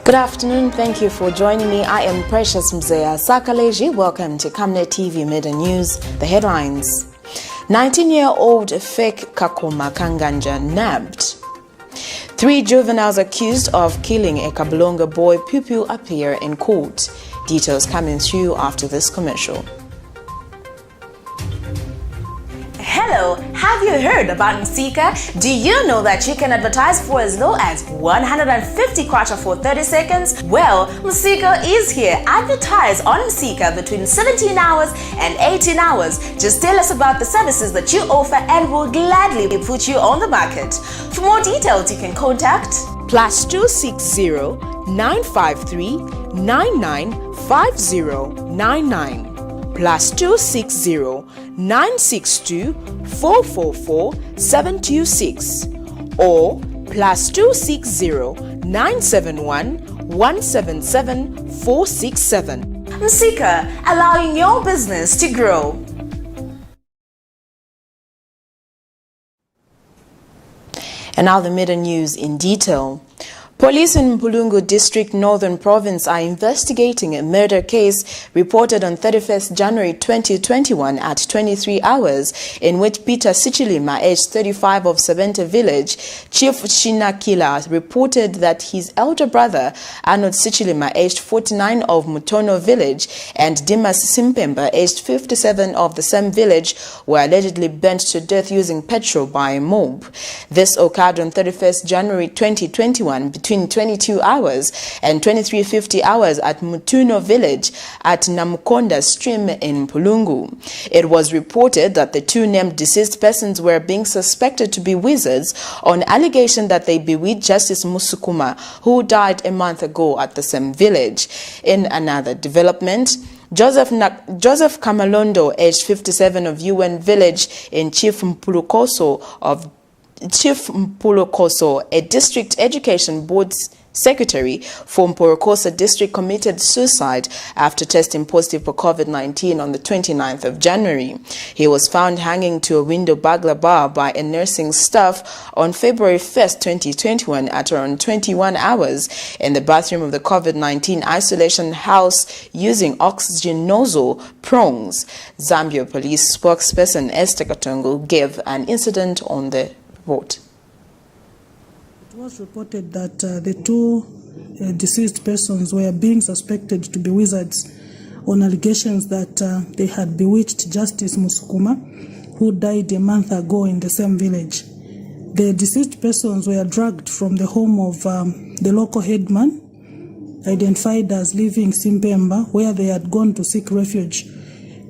Good afternoon. Thank you for joining me. I am Precious Mzea Sakaleji. Welcome to Camnet TV Midday News. The headlines. 19-year-old fake KAKOMA KANGANJA nabbed. 3 juveniles accused of killing a KABULONGA boy pupil appear in court. Details coming through after this commercial. Hello, have you heard about Msika? Do you know that you can advertise for as low as 150 kwacha for 30 seconds? Well, Msika is here. Advertise on Msika between 17 hours and 18 hours. Just tell us about the services that you offer and we'll gladly put you on the market. For more details, you can contact +260 953 995099. +260 962 444 726 or +260 971 177 467. Msika, allowing your business to grow. And now the Midday News in detail. Police in Mpulungu District, Northern Province are investigating a murder case reported on 31st January 2021 at 23 hours in which Peter Sichilima, aged 35 of Sebente Village, Chief Shinakila, reported that his elder brother, Arnold Sichilima, aged 49 of Mutono Village, and Dimas Simpemba, aged 57 of the same village, were allegedly burnt to death using petrol by a mob. This occurred on 31st January 2021 between 22 hours and 23:50 hours at Mutono Village at Namukonda Stream in Mpulungu. It was reported that the 2 named deceased persons were being suspected to be wizards on allegation that they bewitched Justice Musukuma, who died a month ago at the same village. In another development, Joseph Kamalondo, aged 57 of UN Village in Chief Mpulukoso, a district education board secretary for Mporokosa district, committed suicide after testing positive for COVID-19 on the 29th of January. He was found hanging to a window burglar bar by a nursing staff on February 1st, 2021 at around 21 hours in the bathroom of the COVID-19 isolation house using oxygen nozzle prongs. Zambia police spokesperson Esther Katongo gave an incident on the report. It was reported that the 2 deceased persons were being suspected to be wizards on allegations that they had bewitched Justice Musukuma, who died a month ago in the same village. The deceased persons were dragged from the home of the local headman, identified as living Simpemba, where they had gone to seek refuge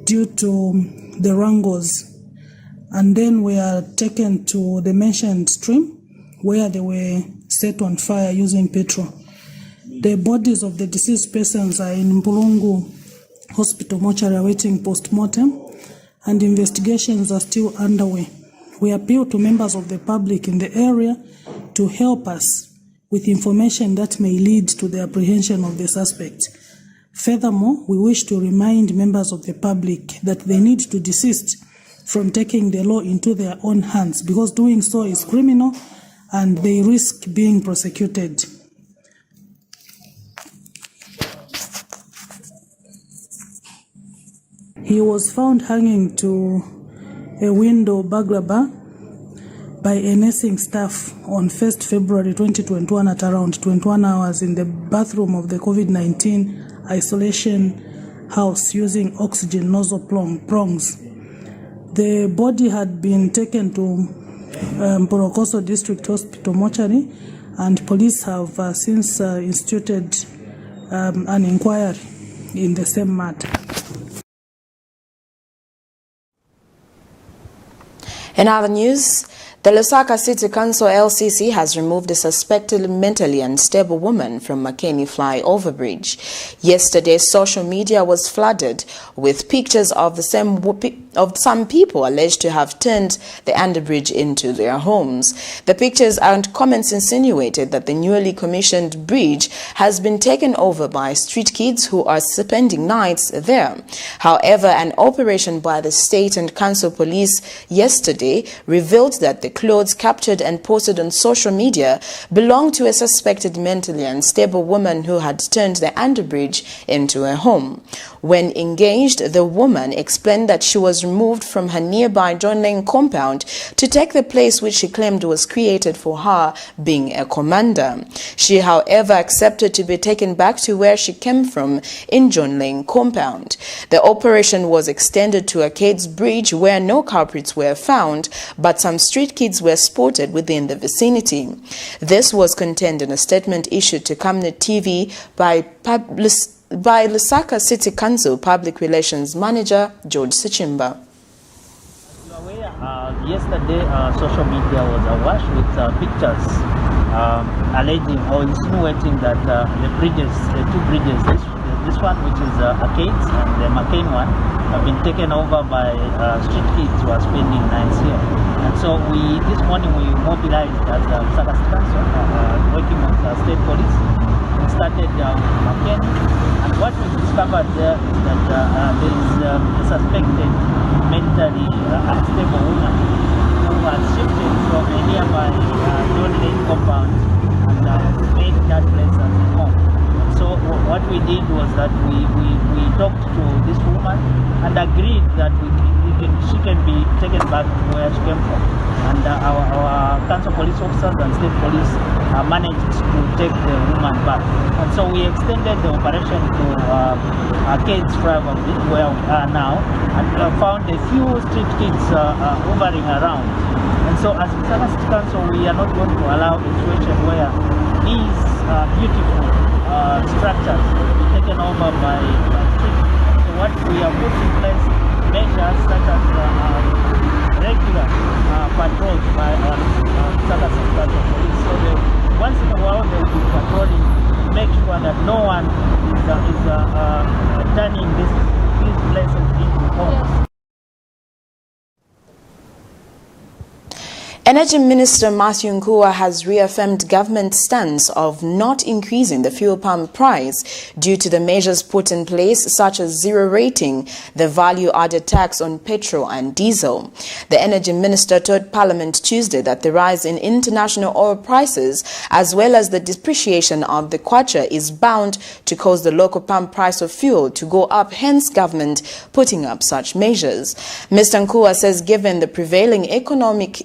due to the wrangles, and then were taken to the mentioned stream where they were set on fire using petrol. The bodies of the deceased persons are in Mpulungu Hospital mortuary awaiting post-mortem, and investigations are still underway. We appeal to members of the public in the area to help us with information that may lead to the apprehension of the suspect. Furthermore, we wish to remind members of the public that they need to desist from taking the law into their own hands, because doing so is criminal and they risk being prosecuted. He was found hanging to a window burglar bar by a nursing staff on 1st February 2021 at around 21 hours in the bathroom of the COVID-19 isolation house using oxygen nozzle prongs. The body had been taken to Mporokoso District Hospital mortuary, and police have since instituted an inquiry in the same matter. In other news, the Lusaka City Council LCC has removed a suspected mentally unstable woman from Makeni flyover bridge. Yesterday, social media was flooded with pictures of some people alleged to have turned the underbridge into their homes. The pictures and comments insinuated that the newly commissioned bridge has been taken over by street kids who are spending nights there. However, an operation by the state and council police yesterday revealed that the clothes captured and posted on social media belonged to a suspected mentally unstable woman who had turned the underbridge into a home. When engaged, the woman explained that she was removed from her nearby John Lane compound to take the place which she claimed was created for her, being a commander. She, however, accepted to be taken back to where she came from in John Lane compound. The operation was extended to Arcades Bridge, where no culprits were found, but some street kids were spotted within the vicinity. This was contained in a statement issued to Camnet TV by Lusaka City Council Public Relations Manager George Sichimba. Yesterday, social media was awash with pictures alleging or insinuating that the two bridges, this one which is Arcades and the McCain one, have been taken over by street kids who are spending nights here. And so this morning we mobilized as the Lusaka City Council, working with state police. We started with McCain, and what we discovered there is that there is a suspected mentally unstable woman who has shifted from a nearby John Lane compound and made that place as a home. So what we did was that we talked to this woman and agreed that she can be taken back to where she came from. And our council police officers and state police managed to take the woman back. And so we extended the operation to Arcades Flyover, where we are now, and found a few street kids hovering around. And so as Lusaka City Council, we are not going to allow a situation where these beautiful structures be taken over by street kids. So what we have put in place measures such as regular patrols by Lusaka City Council police. So once in a while they will be patrolling to make sure that no one is turning these places into homes. Energy Minister Matthew Nkua has reaffirmed government's stance of not increasing the fuel pump price due to the measures put in place, such as zero rating the value-added tax on petrol and diesel. The Energy Minister told Parliament Tuesday that the rise in international oil prices, as well as the depreciation of the kwacha, is bound to cause the local pump price of fuel to go up, hence government putting up such measures. Mr. Nkua says given the prevailing economic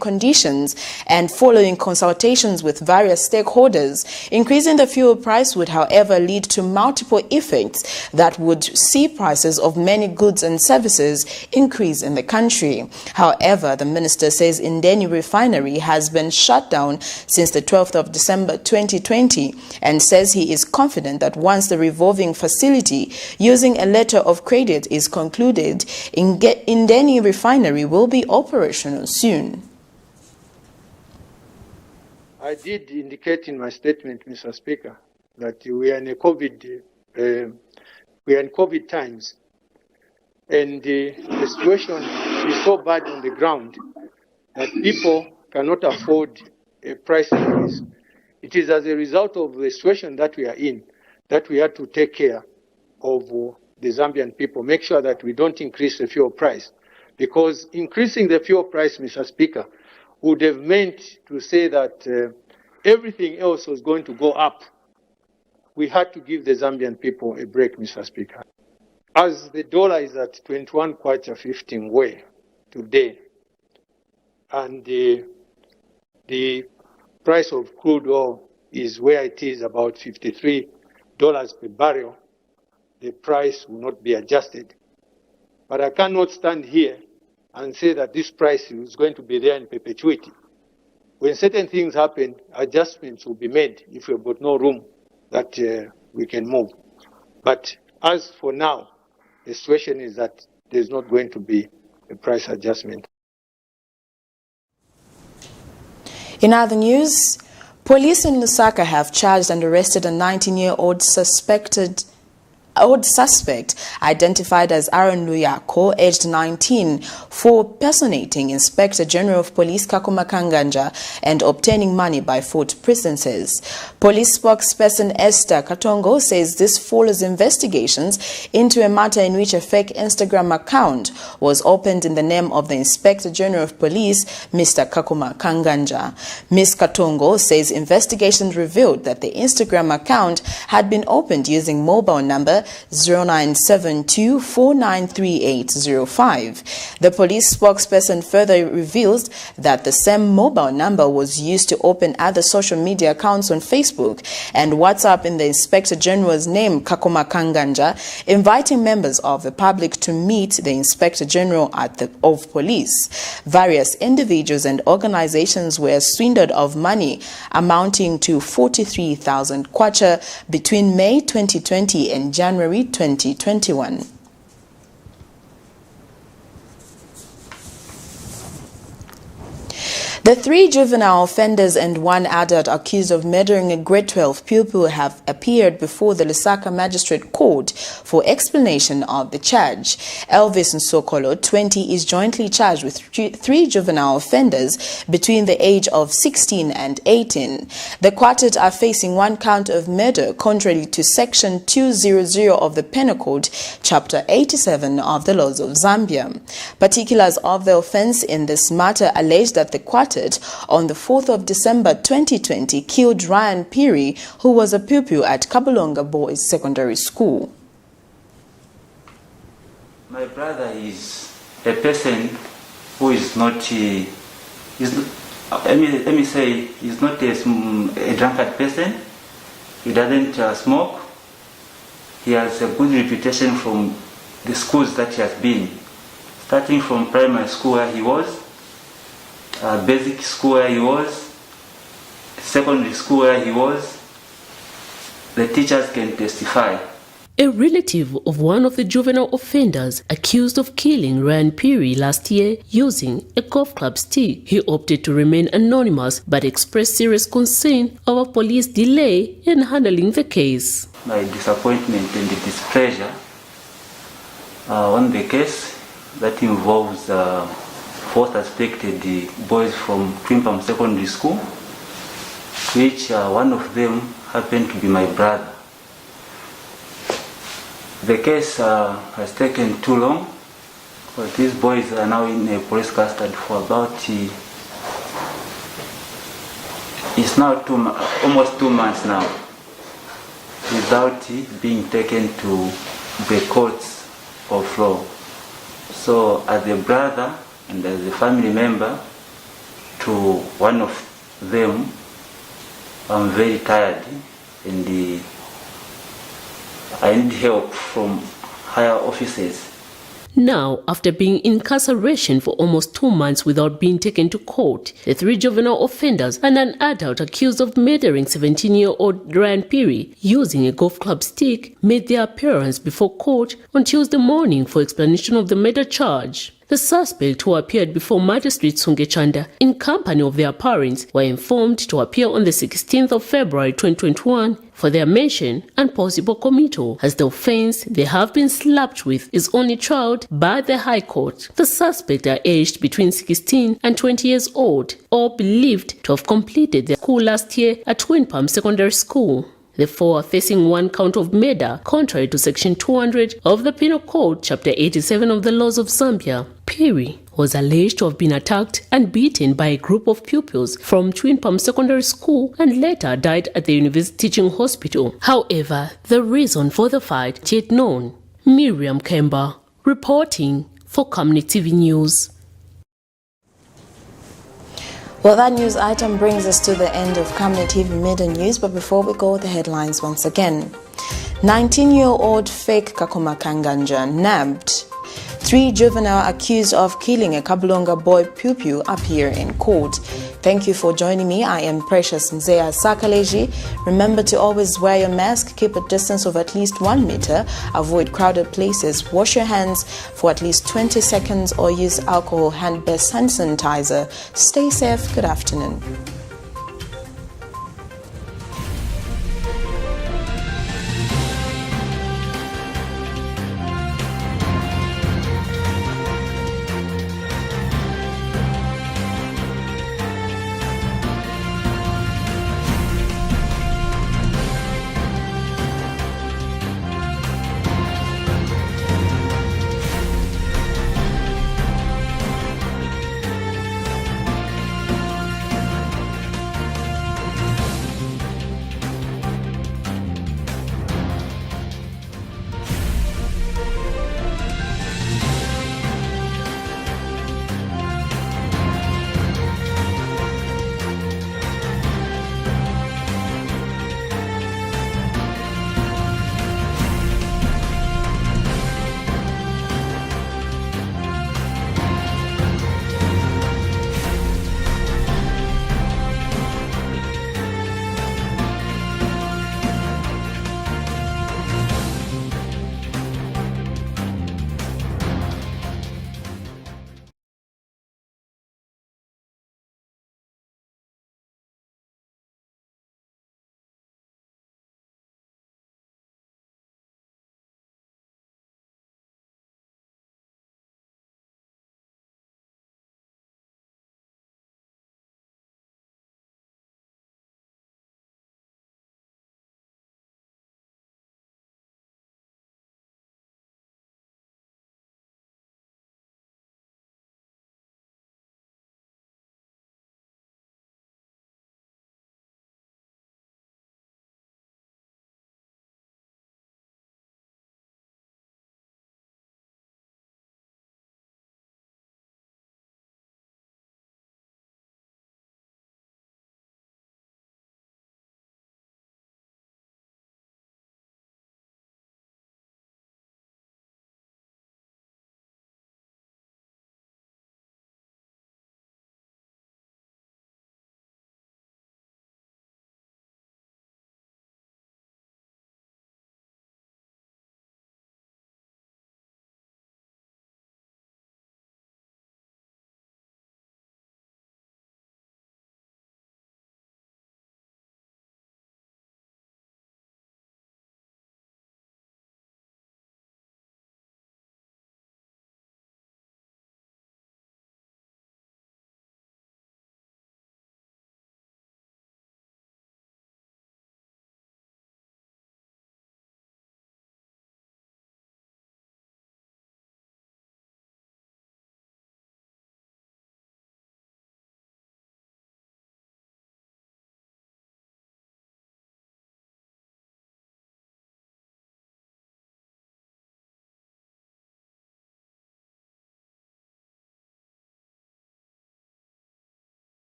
conditions and following consultations with various stakeholders, increasing the fuel price would, however, lead to multiple effects that would see prices of many goods and services increase in the country. However, the minister says Ndeni refinery has been shut down since the 12th of December 2020 and says he is confident that once the revolving facility using a letter of credit is concluded, Ndeni refinery will be operational soon. I did indicate in my statement, Mr. Speaker, that we are in COVID times, and the situation is so bad on the ground that people cannot afford a price increase. It is as a result of the situation that we are in that we have to take care of the Zambian people, make sure that we don't increase the fuel price. Because increasing the fuel price, Mr. Speaker, would have meant to say that everything else was going to go up. We had to give the Zambian people a break, Mr. Speaker. As the dollar is at 21 kwacha 15 way today, and the price of crude oil is where it is, about $53 per barrel, the price will not be adjusted. But I cannot stand here and say that this price is going to be there in perpetuity. When certain things happen, adjustments will be made if we've got no room that we can move. But as for now, the situation is that there's not going to be a price adjustment. In other news, police in Lusaka have charged and arrested a 19-year-old suspected odd suspect, identified as Aaron Luyako, aged 19, for personating Inspector General of Police KAKOMA KANGANJA and obtaining money by fraud presences. Police spokesperson Esther Katongo says this follows investigations into a matter in which a fake Instagram account was opened in the name of the Inspector General of Police, Mr. KAKOMA KANGANJA. Ms. Katongo says investigations revealed that the Instagram account had been opened using mobile number 0972493805. The police spokesperson further reveals that the same mobile number was used to open other social media accounts on Facebook and WhatsApp in the Inspector General's name, KAKOMA KANGANJA, inviting members of the public to meet the Inspector General of Police. Various individuals and organizations were swindled of money amounting to 43,000 kwacha between May 2020 and January 2021. The 3 juvenile offenders and 1 adult accused of murdering a grade 12 pupil have appeared before the Lusaka Magistrate Court for explanation of the charge. Elvis Nsokolo, 20, is jointly charged with 3 juvenile offenders between the age of 16 and 18. The quartet are facing 1 count of murder contrary to Section 200 of the Penal Code, Chapter 87 of the Laws of Zambia. Particulars of the offense in this matter allege that the quartet on the 4th of December 2020 killed Ryan Piri, who was a pupil at Kabulonga Boys Secondary School. My brother is a person who is not, let me say, he's not a drunkard person. He doesn't smoke. He has a good reputation from the schools that he has been, starting from primary school where he was, basic school where he was, secondary school where he was. The teachers can testify. A relative of one of the juvenile offenders accused of killing Ryan Piri last year using a golf club stick. He opted to remain anonymous but expressed serious concern over police delay in handling the case. My disappointment and the displeasure on the case that involves 4 suspected boys from Twimpam Secondary School, which one of them happened to be my brother. The case has taken too long, but these boys are now in a police custody for about, it's now almost 2 months now, without being taken to the courts of law. So as a brother and as a family member to one of them, I'm very tired and I need help from higher officers. Now, after being in incarceration for almost 2 months without being taken to court, the 3 juvenile offenders and an adult accused of murdering 17-year-old Ryan Piri using a golf club stick made their appearance before court on Tuesday morning for explanation of the murder charge. The suspects, who appeared before Magistrate Sungechanda in company of their parents, were informed to appear on the 16th of February 2021 for their mention and possible committal, as the offense they have been slapped with is only tried by the High Court. The suspects are aged between 16 and 20 years old, all believed to have completed their school last year at Twimpam Secondary School. The 4 are facing 1 count of murder, contrary to Section 200 of the Penal Code, Chapter 87 of the Laws of Zambia. Piri was alleged to have been attacked and beaten by a group of pupils from Twimpam Secondary School and later died at the University Teaching Hospital. However, the reason for the fight is yet known. Miriam Kemba, reporting for Camnet TV News. Well, that news item brings us to the end of Camnet TV Midday News, but before we go, the headlines once again. 19-year-old fake KAKOMA KANGANJA nabbed. 3 juvenile accused of killing a Kabulonga boy pupil appear in court. Thank you for joining me. I am Precious Nzea Sakaleji. Remember to always wear your mask, keep a distance of at least 1 meter, avoid crowded places, wash your hands for at least 20 seconds or use alcohol hand-based hand sanitizer. Stay safe. Good afternoon.